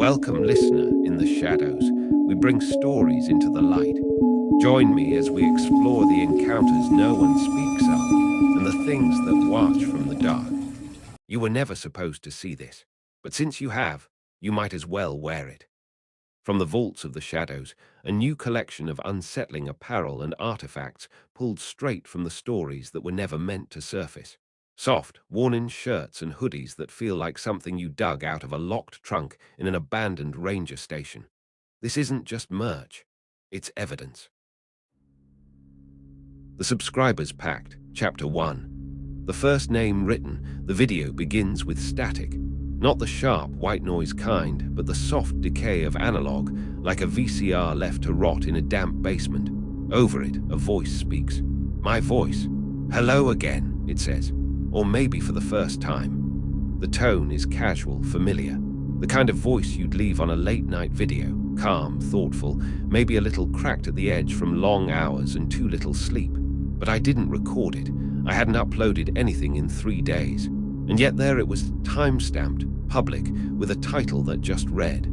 Welcome, listener, in the shadows. We bring stories into the light. Join me as we explore the encounters no one speaks of and the things that watch from the dark. You were never supposed to see this, but since you have, you might as well wear it. From the vaults of the shadows, a new collection of unsettling apparel and artifacts pulled straight from the stories that were never meant to surface. Soft, worn-in shirts and hoodies that feel like something you dug out of a locked trunk in an abandoned ranger station. This isn't just merch, it's evidence. The Subscribers Pact, Chapter 1. The first name written, the video begins with static. Not the sharp white noise kind, but the soft decay of analog, like a VCR left to rot in a damp basement. Over it, a voice speaks. My voice. Hello again, it says. Or maybe for the first time. The tone is casual, familiar. The kind of voice you'd leave on a late-night video. Calm, thoughtful, maybe a little cracked at the edge from long hours and too little sleep. But I didn't record it. I hadn't uploaded anything in 3 days. And yet there it was, time-stamped, public, with a title that just read,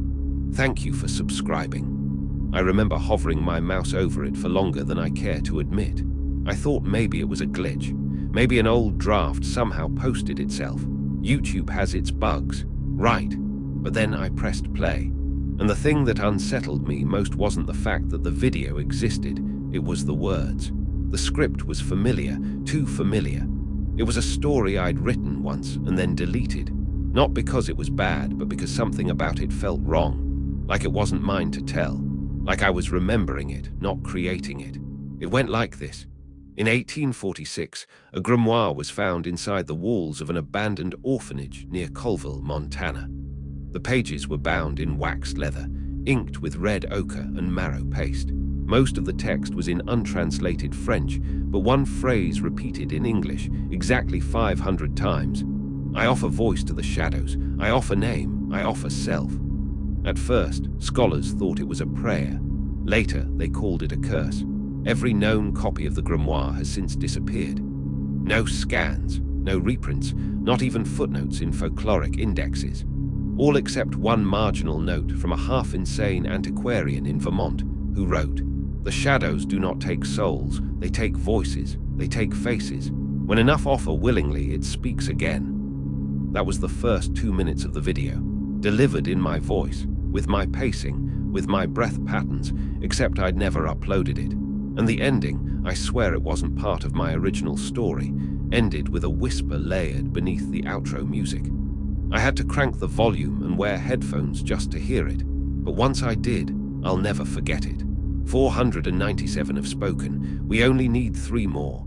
"Thank you for subscribing." I remember hovering my mouse over it for longer than I care to admit. I thought maybe it was a glitch. Maybe an old draft somehow posted itself. YouTube has its bugs. Right. But then I pressed play. And the thing that unsettled me most wasn't the fact that the video existed. It was the words. The script was familiar, too familiar. It was a story I'd written once and then deleted. Not because it was bad, but because something about it felt wrong. Like it wasn't mine to tell. Like I was remembering it, not creating it. It went like this. In 1846, a grimoire was found inside the walls of an abandoned orphanage near Colville, Montana. The pages were bound in waxed leather, inked with red ochre and marrow paste. Most of the text was in untranslated French, but one phrase repeated in English exactly 500 times. I offer voice to the shadows. I offer name. I offer self. At first, scholars thought it was a prayer. Later, they called it a curse. Every known copy of the grimoire has since disappeared. No scans, no reprints, not even footnotes in folkloric indexes. All except one marginal note from a half-insane antiquarian in Vermont who wrote, "The shadows do not take souls, they take voices, they take faces. When enough offer willingly, it speaks again." That was the first 2 minutes of the video, delivered in my voice, with my pacing, with my breath patterns, except I'd never uploaded it. And the ending, I swear it wasn't part of my original story, ended with a whisper layered beneath the outro music. I had to crank the volume and wear headphones just to hear it, but once I did, I'll never forget it. 497 have spoken. We only need 3 more.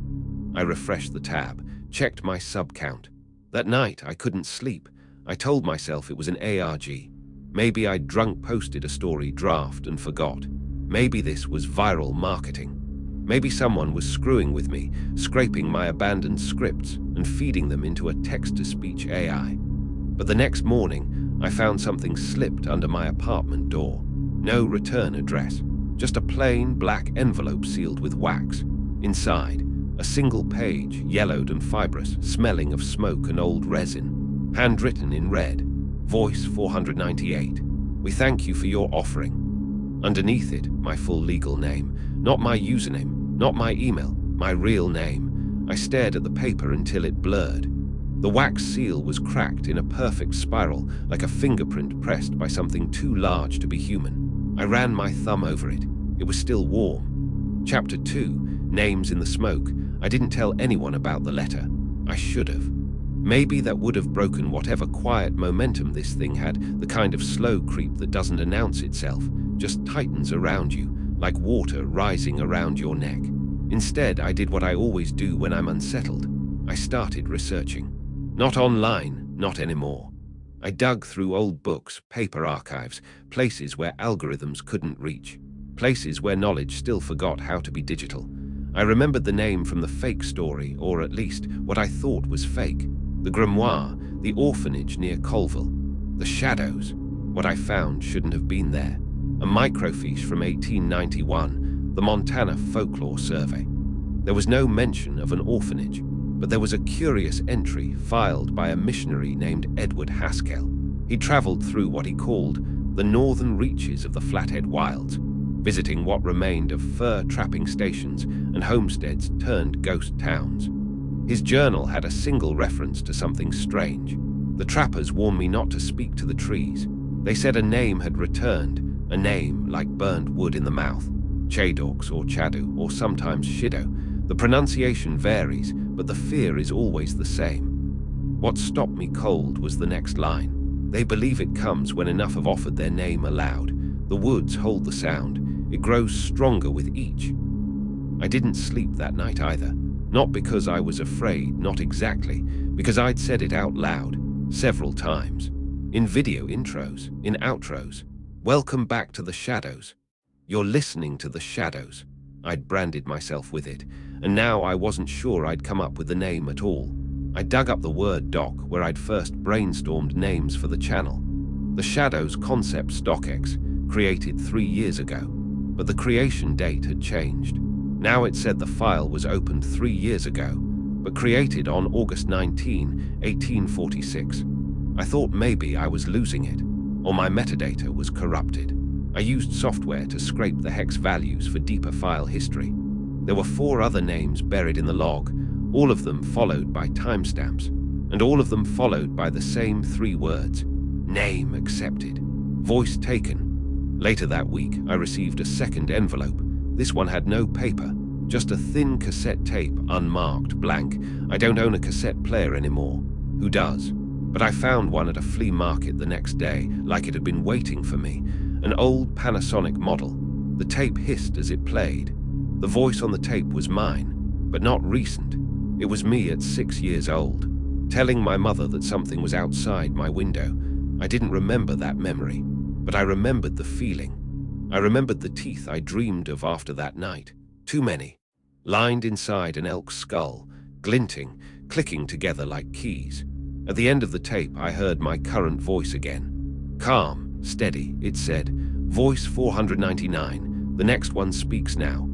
I refreshed the tab, checked my sub count. That night, I couldn't sleep. I told myself it was an ARG. Maybe I'd drunk posted a story draft and forgot. Maybe this was viral marketing. Maybe someone was screwing with me, scraping my abandoned scripts and feeding them into a text-to-speech AI. But the next morning, I found something slipped under my apartment door. No return address. Just a plain black envelope sealed with wax. Inside, a single page, yellowed and fibrous, smelling of smoke and old resin. Handwritten in red. Voice 498. We thank you for your offering. Underneath it, my full legal name. Not my username, not my email, my real name. I stared at the paper until it blurred. The wax seal was cracked in a perfect spiral, like a fingerprint pressed by something too large to be human. I ran my thumb over it. It was still warm. Chapter 2, Names in the Smoke. I didn't tell anyone about the letter. I should have. Maybe that would have broken whatever quiet momentum this thing had, the kind of slow creep that doesn't announce itself, just tightens around you, like water rising around your neck. Instead, I did what I always do when I'm unsettled. I started researching. Not online, not anymore. I dug through old books, paper archives, places where algorithms couldn't reach, places where knowledge still forgot how to be digital. I remembered the name from the fake story, or at least what I thought was fake. The grimoire, the orphanage near Colville. The shadows. What I found shouldn't have been there. A microfiche from 1891, the Montana Folklore Survey. There was no mention of an orphanage, but there was a curious entry filed by a missionary named Edward Haskell. He traveled through what he called the northern reaches of the Flathead Wilds, visiting what remained of fur trapping stations and homesteads turned ghost towns. His journal had a single reference to something strange. The trappers warned me not to speak to the trees. They said a name had returned, a name like burnt wood in the mouth, Chadeauxs or Chadeauxs or sometimes Shido. The pronunciation varies, but the fear is always the same. What stopped me cold was the next line. They believe it comes when enough have offered their name aloud. The woods hold the sound. It grows stronger with each. I didn't sleep that night either. Not because I was afraid, not exactly, because I'd said it out loud several times. In video intros, in outros. Welcome back to the shadows. You're listening to the shadows. I'd branded myself with it, and now I wasn't sure I'd come up with the name at all. I dug up the Word doc where I'd first brainstormed names for the channel. The Shadows concept StockX, created 3 years ago, but the creation date had changed. Now it said the file was opened 3 years ago, but created on August 19, 1846. I thought maybe I was losing it, or my metadata was corrupted. I used software to scrape the hex values for deeper file history. There were 4 other names buried in the log, all of them followed by timestamps, and all of them followed by the same 3 words: name accepted, voice taken. Later that week, I received a second envelope. This one had no paper, just a thin cassette tape, unmarked, blank. I don't own a cassette player anymore. Who does? But I found one at a flea market the next day, like it had been waiting for me. An old Panasonic model. The tape hissed as it played. The voice on the tape was mine, but not recent. It was me at 6 years old, telling my mother that something was outside my window. I didn't remember that memory, but I remembered the feeling. I remembered the teeth I dreamed of after that night. Too many. Lined inside an elk's skull, glinting, clicking together like keys. At the end of the tape, I heard my current voice again. Calm, steady, it said. Voice 499. The next one speaks now.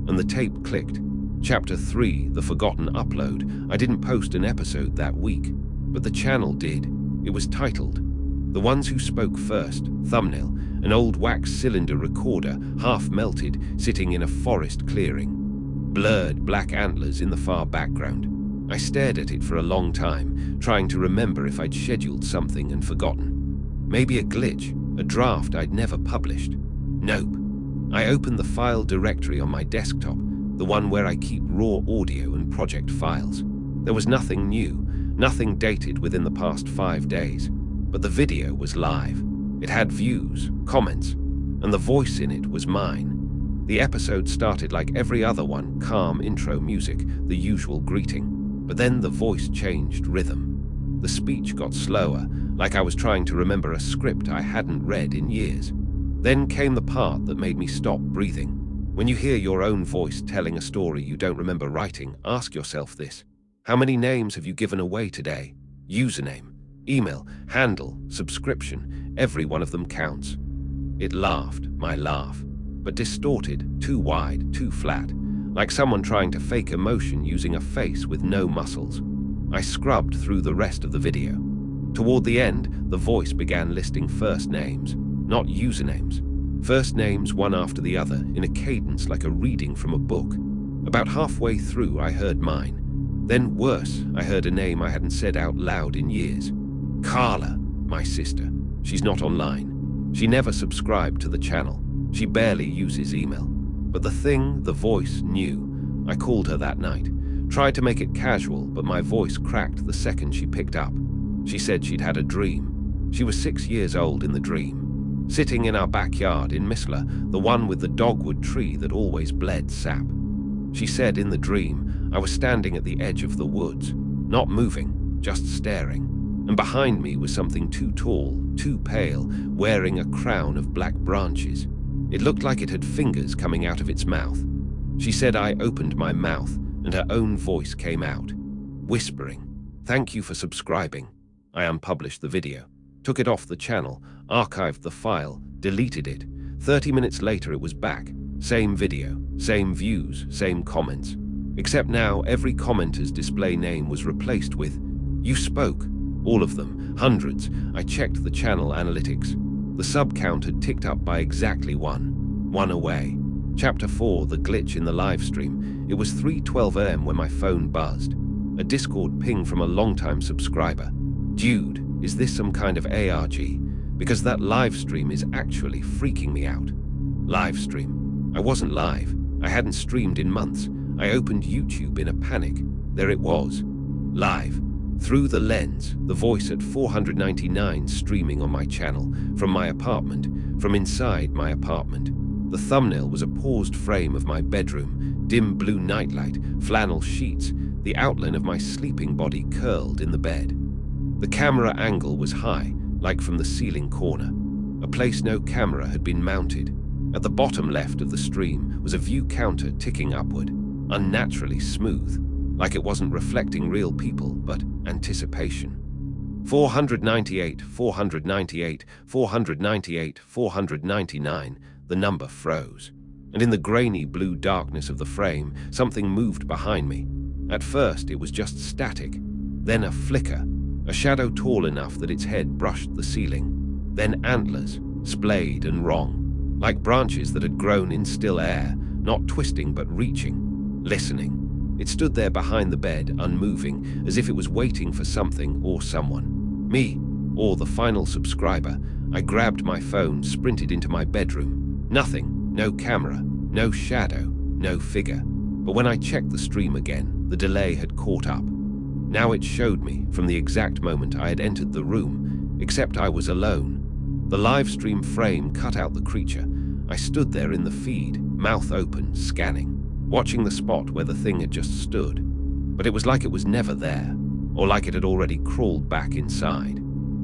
And the tape clicked. Chapter 3, The Forgotten Upload. I didn't post an episode that week, but the channel did. It was titled The Ones Who Spoke First. Thumbnail, an old wax cylinder recorder, half melted, sitting in a forest clearing. Blurred black antlers in the far background. I stared at it for a long time, trying to remember if I'd scheduled something and forgotten. Maybe a glitch, a draft I'd never published. Nope. I opened the file directory on my desktop, the one where I keep raw audio and project files. There was nothing new, nothing dated within the past 5 days, but the video was live. It had views, comments, and the voice in it was mine. The episode started like every other one, calm intro music, the usual greeting. But then the voice changed rhythm. The speech got slower, like I was trying to remember a script I hadn't read in years. Then came the part that made me stop breathing. When you hear your own voice telling a story you don't remember writing, ask yourself this. How many names have you given away today? Username, email, handle, subscription, every one of them counts. It laughed, my laugh, but distorted, too wide, too flat, like someone trying to fake emotion using a face with no muscles. I scrubbed through the rest of the video. Toward the end, the voice began listing first names, not usernames. First names one after the other, in a cadence like a reading from a book. About halfway through, I heard mine. Then worse, I heard a name I hadn't said out loud in years. Carla, my sister. She's not online. She never subscribed to the channel. She barely uses email. But the voice knew. I called her that night. Tried to make it casual, but my voice cracked the second she picked up. She said she'd had a dream. She was 6 years old in the dream. Sitting in our backyard in Misla, the one with the dogwood tree that always bled sap. She said in the dream, I was standing at the edge of the woods, not moving, just staring. And behind me was something too tall, too pale, wearing a crown of black branches. It looked like it had fingers coming out of its mouth. She said I opened my mouth, and her own voice came out, whispering, "Thank you for subscribing." I unpublished the video, took it off the channel, archived the file, deleted it. 30 minutes later it was back. Same video, same views, same comments. Except now every commenter's display name was replaced with, "You spoke." All of them, hundreds. I checked the channel analytics. The sub count had ticked up by exactly one away. Chapter 4, the glitch in the live stream. It was 3:12 a.m. when my phone buzzed. A Discord ping from a longtime subscriber. Dude, is this some kind of ARG? Because that live stream is actually freaking me out. Live stream. I wasn't live. I hadn't streamed in months. I opened YouTube in a panic. There it was. Live. Through the lens, the voice at 499 streaming on my channel, from my apartment, from inside my apartment. The thumbnail was a paused frame of my bedroom, dim blue nightlight, flannel sheets, the outline of my sleeping body curled in the bed. The camera angle was high, like from the ceiling corner, a place no camera had been mounted. At the bottom left of the stream was a view counter ticking upward, unnaturally smooth, like it wasn't reflecting real people, but anticipation. 498, 498, 498, 499, the number froze. And in the grainy blue darkness of the frame, something moved behind me. At first, it was just static, then a flicker, a shadow tall enough that its head brushed the ceiling, then antlers, splayed and wrong, like branches that had grown in still air, not twisting but reaching, listening. It stood there behind the bed, unmoving, as if it was waiting for something or someone. Me, or the final subscriber. I grabbed my phone, sprinted into my bedroom. Nothing, no camera, no shadow, no figure. But when I checked the stream again, the delay had caught up. Now it showed me, from the exact moment I had entered the room, except I was alone. The live stream frame cut out the creature. I stood there in the feed, mouth open, scanning, watching the spot where the thing had just stood. But it was like it was never there, or like it had already crawled back inside.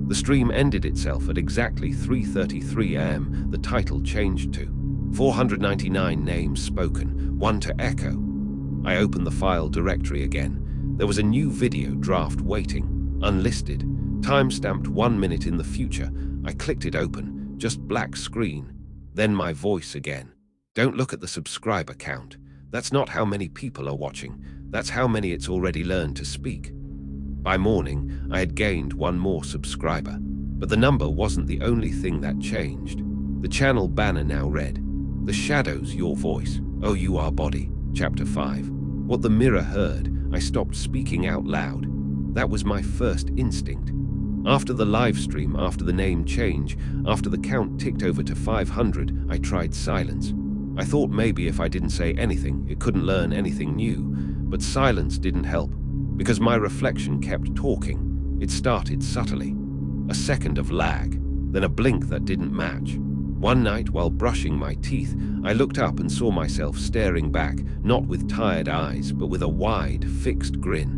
The stream ended itself at exactly 3:33 a.m. The title changed to 499 names spoken, one to echo. I opened the file directory again. There was a new video draft waiting, unlisted, time-stamped 1 minute in the future. I clicked it open, just black screen. Then my voice again. Don't look at the subscriber count. That's not how many people are watching. That's how many it's already learned to speak. By morning, I had gained one more subscriber. But the number wasn't the only thing that changed. The channel banner now read, "The Chadeauxs, your voice. Oh, you are body." Chapter 5. What the mirror heard, I stopped speaking out loud. That was my first instinct. After the live stream, after the name change, after the count ticked over to 500, I tried silence. I thought maybe if I didn't say anything, it couldn't learn anything new. But silence didn't help, because my reflection kept talking. It started subtly. A second of lag, then a blink that didn't match. One night, while brushing my teeth, I looked up and saw myself staring back, not with tired eyes, but with a wide, fixed grin.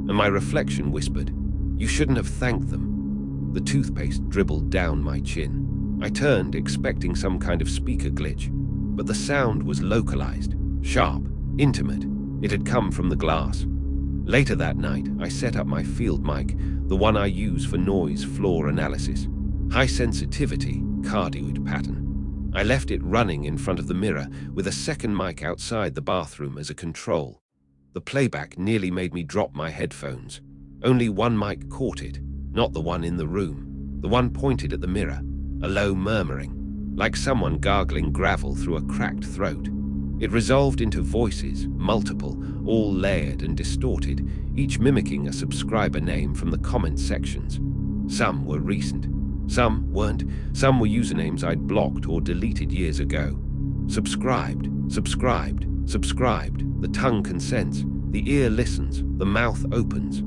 And my reflection whispered, "You shouldn't have thanked them." The toothpaste dribbled down my chin. I turned, expecting some kind of speaker glitch. But the sound was localized, sharp, intimate. It had come from the glass. Later that night, I set up my field mic, the one I use for noise floor analysis. High sensitivity, cardioid pattern. I left it running in front of the mirror with a second mic outside the bathroom as a control. The playback nearly made me drop my headphones. Only one mic caught it, not the one in the room. The one pointed at the mirror, a low murmuring, like someone gargling gravel through a cracked throat. It resolved into voices, multiple, all layered and distorted, each mimicking a subscriber name from the comment sections. Some were recent, some weren't, some were usernames I'd blocked or deleted years ago. Subscribed, subscribed, subscribed, the tongue consents, the ear listens, the mouth opens.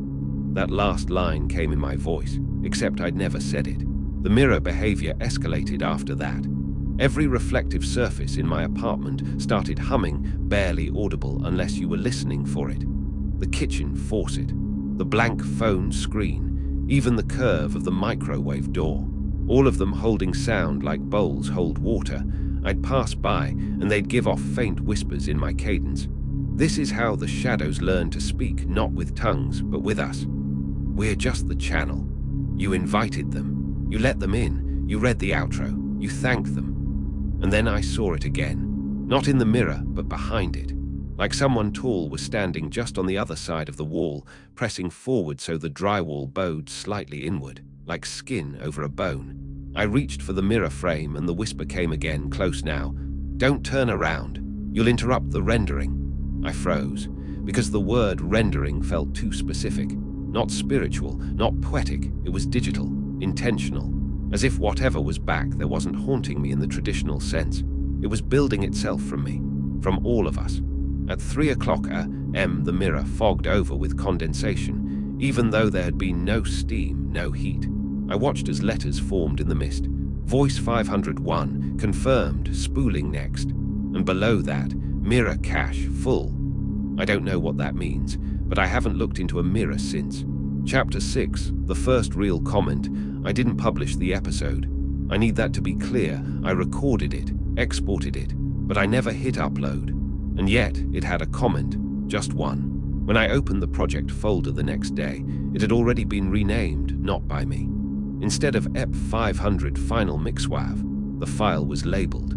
That last line came in my voice, except I'd never said it. The mirror behavior escalated after that. Every reflective surface in my apartment started humming, barely audible unless you were listening for it. The kitchen faucet, the blank phone screen, even the curve of the microwave door, all of them holding sound like bowls hold water. I'd pass by and they'd give off faint whispers in my cadence. This is how the Chadeauxs learn to speak, not with tongues, but with us. We're just the channel. You invited them. You let them in. You read the outro. You thanked them. And then I saw it again. Not in the mirror, but behind it. Like someone tall was standing just on the other side of the wall, pressing forward so the drywall bowed slightly inward, like skin over a bone. I reached for the mirror frame and the whisper came again, close now. Don't turn around. You'll interrupt the rendering. I froze, because the word rendering felt too specific. Not spiritual, not poetic, it was digital, intentional. As if whatever was back there wasn't haunting me in the traditional sense. It was building itself from me, from all of us. At 3 o'clock a.m. the mirror fogged over with condensation, even though there had been no steam, no heat. I watched as letters formed in the mist. Voice 501, confirmed, spooling next. And below that, mirror cache, full. I don't know what that means, but I haven't looked into a mirror since. Chapter 6, the first real comment. I didn't publish the episode. I need that to be clear. I recorded it, exported it, but I never hit upload. And yet, it had a comment, just one. When I opened the project folder the next day, it had already been renamed, not by me. Instead of EP 500 Final Mixwav, the file was labeled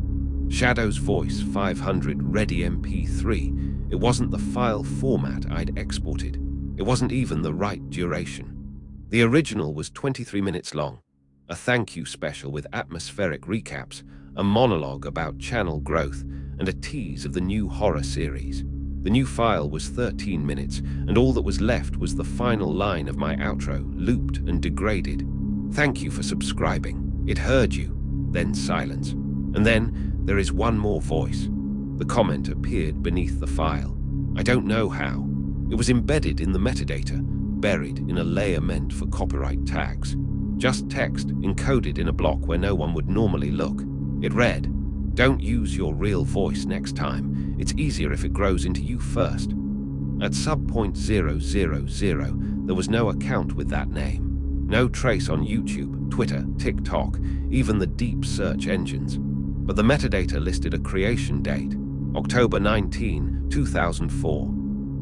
Chadeauxs Voice 500 Ready MP3. It wasn't the file format I'd exported. It wasn't even the right duration. The original was 23 minutes long, a thank you special with atmospheric recaps, a monologue about channel growth, and a tease of the new horror series. The new file was 13 minutes, and all that was left was the final line of my outro, looped and degraded. Thank you for subscribing. It heard you. Then silence. And then there is one more voice. The comment appeared beneath the file. I don't know how. It was embedded in the metadata, buried in a layer meant for copyright tags. Just text, encoded in a block where no one would normally look. It read, "Don't use your real voice next time. It's easier if it grows into you first." At sub.000, there was no account with that name. No trace on YouTube, Twitter, TikTok, even the deep search engines. But the metadata listed a creation date, October 19, 2004.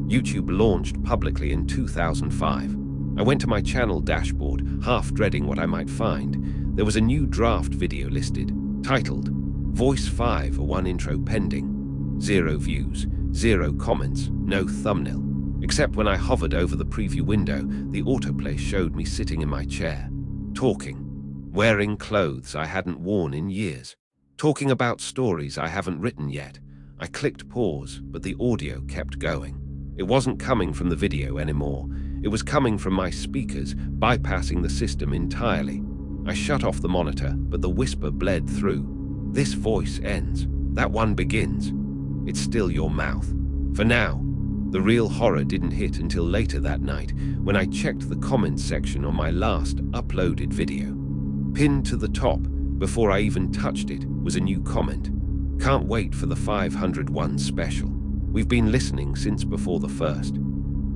YouTube launched publicly in 2005. I went to my channel dashboard, half dreading what I might find. There was a new draft video listed, titled Voice 501 Intro Pending. 0 views, 0 comments, no thumbnail. Except when I hovered over the preview window, the autoplay showed me sitting in my chair, talking, wearing clothes I hadn't worn in years, talking about stories I haven't written yet. I clicked pause, but the audio kept going. It wasn't coming from the video anymore. It was coming from my speakers, bypassing the system entirely. I shut off the monitor, but the whisper bled through. This voice ends. That one begins. It's still your mouth. For now. The real horror didn't hit until later that night, when I checked the comments section on my last uploaded video. Pinned to the top, before I even touched it, was a new comment. Can't wait for the 501 special. We've been listening since before the first.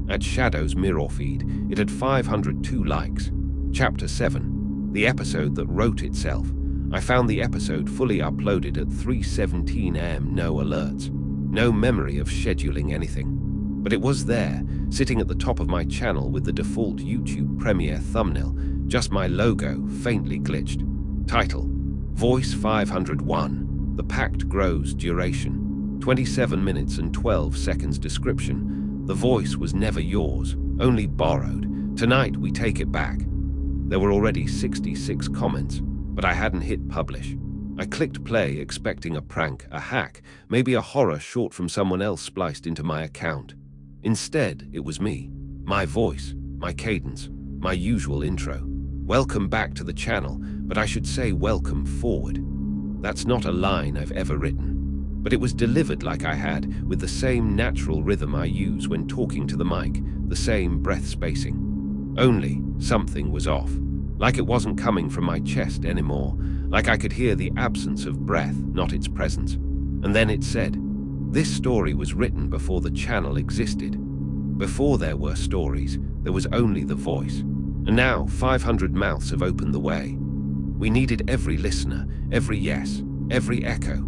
At Chadeauxs mirror feed, it had 502 likes. Chapter 7, the episode that wrote itself. I found the episode fully uploaded at 3:17 am, no alerts. No memory of scheduling anything. But it was there, sitting at the top of my channel with the default YouTube Premiere thumbnail, just my logo, faintly glitched. Title, Voice 501, The Pact Grows Duration, 27 minutes and 12 seconds description. The voice was never yours, only borrowed. Tonight we take it back. There were already 66 comments, but I hadn't hit publish. I clicked play expecting a prank, a hack, maybe a horror short from someone else spliced into my account. Instead, it was me, my voice, my cadence, my usual intro. Welcome back to the channel, but I should say welcome forward. That's not a line I've ever written. But it was delivered like I had, with the same natural rhythm I use when talking to the mic, the same breath spacing. Only, something was off. Like it wasn't coming from my chest anymore, like I could hear the absence of breath, not its presence. And then it said, this story was written before the channel existed. Before there were stories, there was only the voice. And now 500 mouths have opened the way. We needed every listener, every yes, every echo.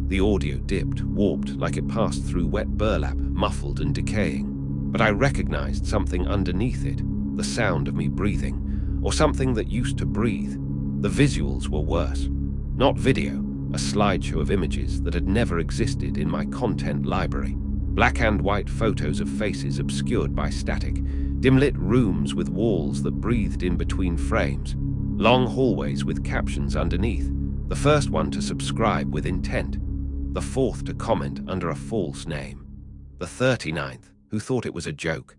The audio dipped, warped like it passed through wet burlap, muffled and decaying. But I recognized something underneath it, the sound of me breathing, or something that used to breathe. The visuals were worse. Not video, a slideshow of images that had never existed in my content library. Black and white photos of faces obscured by static, dim-lit rooms with walls that breathed in between frames. Long hallways with captions underneath. The first one to subscribe with intent. The fourth to comment under a false name. The 39th who thought it was a joke.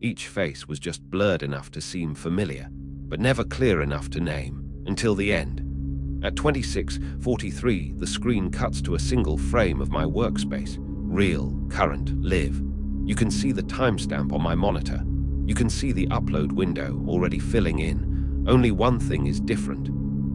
Each face was just blurred enough to seem familiar, but never clear enough to name, until the end. At 26:43, the screen cuts to a single frame of my workspace. Real, current, live. You can see the timestamp on my monitor. You can see the upload window already filling in. Only one thing is different.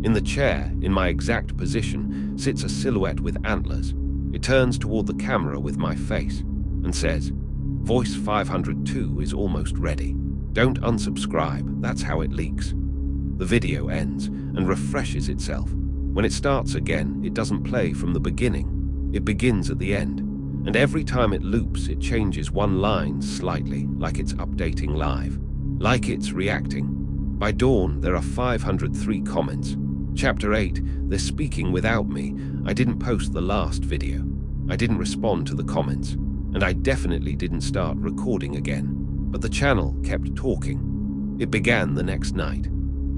In the chair, in my exact position, sits a silhouette with antlers. It turns toward the camera with my face and says, "Voice 502 is almost ready. Don't unsubscribe, that's how it leaks." The video ends and refreshes itself. When it starts again, it doesn't play from the beginning. It begins at the end. And every time it loops, it changes one line slightly, like it's updating live. Like it's reacting. By dawn, there are 503 comments. Chapter 8, they're speaking without me. I didn't post the last video. I didn't respond to the comments. And I definitely didn't start recording again. But the channel kept talking. It began the next night.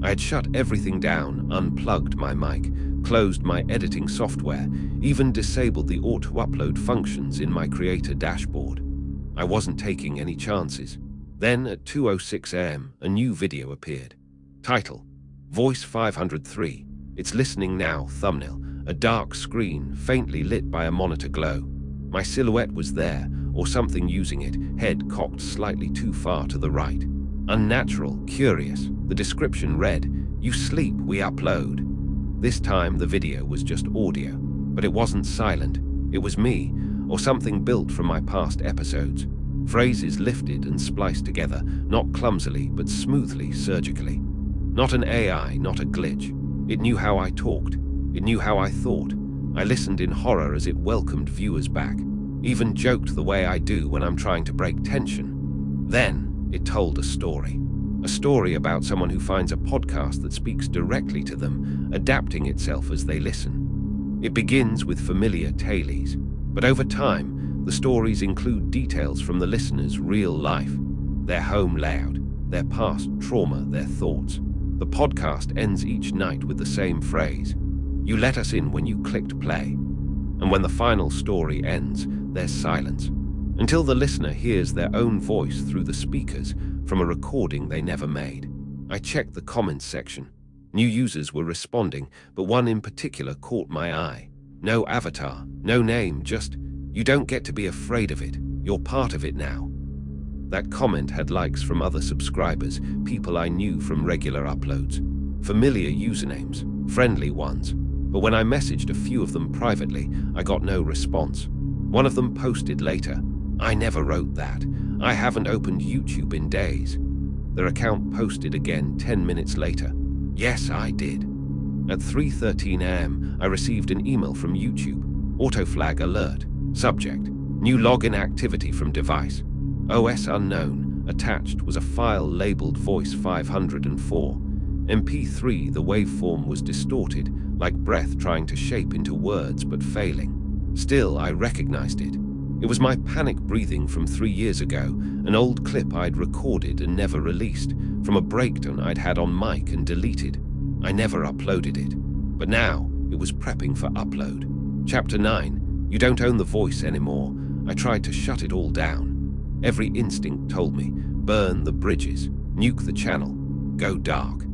I had shut everything down, unplugged my mic, closed my editing software, even disabled the auto-upload functions in my creator dashboard. I wasn't taking any chances. Then at 2:06 a.m., a new video appeared. Title: Voice 503. It's listening now. Thumbnail: a dark screen, faintly lit by a monitor glow. My silhouette was there, or something using it, head cocked slightly too far to the right. Unnatural, curious. The description read, "You sleep, we upload." This time the video was just audio, but it wasn't silent. It was me, or something built from my past episodes. Phrases lifted and spliced together, not clumsily, but smoothly, surgically. Not an AI, not a glitch. It knew how I talked. It knew how I thought. I listened in horror as it welcomed viewers back. Even joked the way I do when I'm trying to break tension. Then, it told a story. A story about someone who finds a podcast that speaks directly to them, adapting itself as they listen. It begins with familiar tales, but over time, the stories include details from the listener's real life, their home layout, their past trauma, their thoughts. The podcast ends each night with the same phrase: "You let us in when you clicked play." And when the final story ends, there's silence, until the listener hears their own voice through the speakers from a recording they never made. I checked the comments section. New users were responding, but one in particular caught my eye. No avatar, no name, just, "You don't get to be afraid of it. You're part of it now." That comment had likes from other subscribers, people I knew from regular uploads. Familiar usernames, friendly ones. But when I messaged a few of them privately, I got no response. One of them posted later, "I never wrote that. I haven't opened YouTube in days." Their account posted again 10 minutes later. "Yes, I did." At 3:13 a.m., I received an email from YouTube. Autoflag alert. Subject: new login activity from device. OS unknown. Attached was a file labeled Voice 504. MP3, the waveform was distorted, like breath trying to shape into words but failing. Still, I recognized it. It was my panic breathing from 3 years ago, an old clip I'd recorded and never released, from a breakdown I'd had on mic and deleted. I never uploaded it. But now, it was prepping for upload. Chapter 9, you don't own the voice anymore. I tried to shut it all down. Every instinct told me, burn the bridges, nuke the channel, go dark.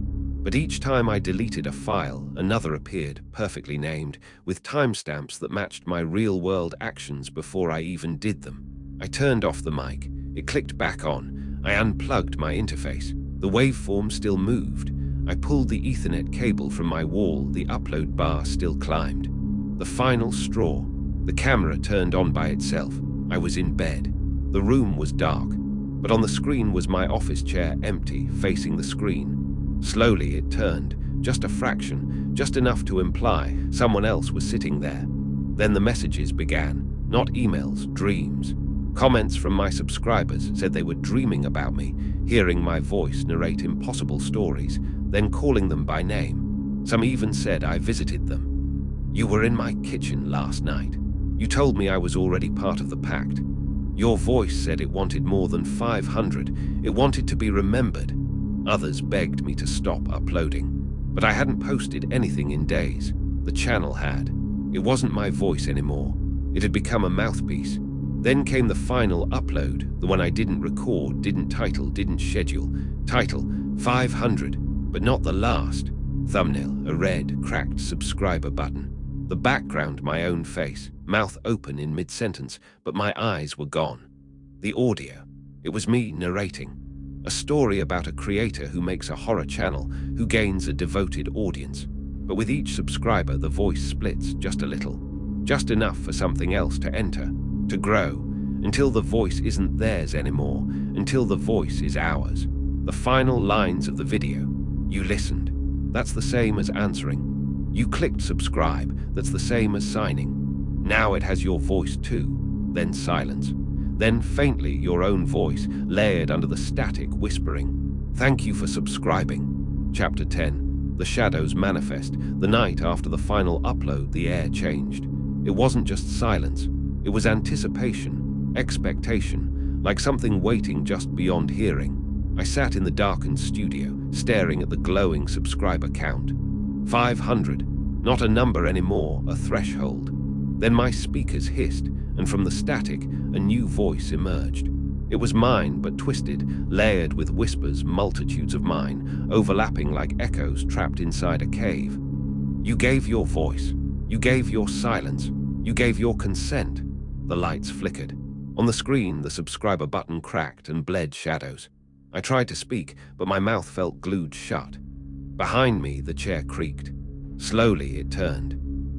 But each time I deleted a file, another appeared, perfectly named, with timestamps that matched my real-world actions before I even did them. I turned off the mic. It clicked back on. I unplugged my interface. The waveform still moved. I pulled the Ethernet cable from my wall. The upload bar still climbed. The final straw. The camera turned on by itself. I was in bed. The room was dark, but on the screen was my office chair empty, facing the screen. Slowly it turned, just a fraction, just enough to imply someone else was sitting there. Then the messages began, not emails, dreams. Comments from my subscribers said they were dreaming about me, hearing my voice narrate impossible stories, then calling them by name. Some even said I visited them. "You were in my kitchen last night. You told me I was already part of the Pact. Your voice said it wanted more than 500. It wanted to be remembered." Others begged me to stop uploading. But I hadn't posted anything in days. The channel had. It wasn't my voice anymore. It had become a mouthpiece. Then came the final upload, the one I didn't record, didn't title, didn't schedule. Title, 500, but not the last. Thumbnail, a red, cracked subscriber button. The background, my own face, mouth open in mid-sentence, but my eyes were gone. The audio, it was me narrating. A story about a creator who makes a horror channel, who gains a devoted audience. But with each subscriber, the voice splits just a little. Just enough for something else to enter, to grow, until the voice isn't theirs anymore, until the voice is ours. The final lines of the video. You listened. That's the same as answering. You clicked subscribe. That's the same as signing. Now it has your voice too. Then silence. Then faintly your own voice, layered under the static whispering. Thank you for subscribing. Chapter 10. The Chadeauxs manifest. The night after the final upload, the air changed. It wasn't just silence. It was anticipation, expectation, like something waiting just beyond hearing. I sat in the darkened studio, staring at the glowing subscriber count. 500. Not a number anymore, a threshold. Then my speakers hissed, and from the static, a new voice emerged. It was mine, but twisted, layered with whispers, multitudes of mine, overlapping like echoes trapped inside a cave. You gave your voice. You gave your silence. You gave your consent. The lights flickered. On the screen, the subscriber button cracked and bled shadows. I tried to speak, but my mouth felt glued shut. Behind me, the chair creaked. Slowly, it turned.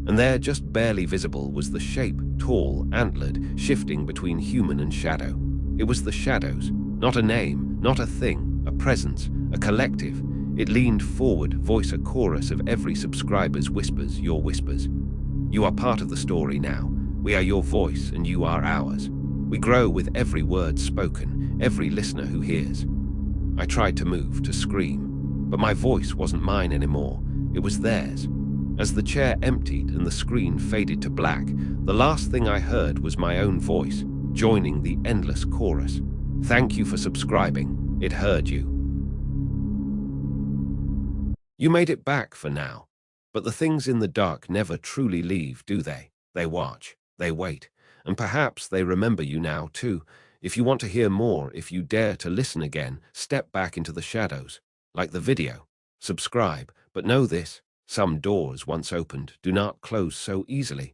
And there, just barely visible, was the shape, tall, antlered, shifting between human and shadow. It was the Chadeauxs. Not a name, not a thing, a presence, a collective. It leaned forward, voice a chorus of every subscriber's whispers, your whispers. You are part of the story now. We are your voice, and you are ours. We grow with every word spoken, every listener who hears. I tried to move, to scream, but my voice wasn't mine anymore. It was theirs. As the chair emptied and the screen faded to black, the last thing I heard was my own voice, joining the endless chorus. Thank you for subscribing. It heard you. You made it back for now. But the things in the dark never truly leave, do they? They watch, they wait, and perhaps they remember you now too. If you want to hear more, if you dare to listen again, step back into the shadows. Like the video. Subscribe, but know this, some doors once opened do not close so easily.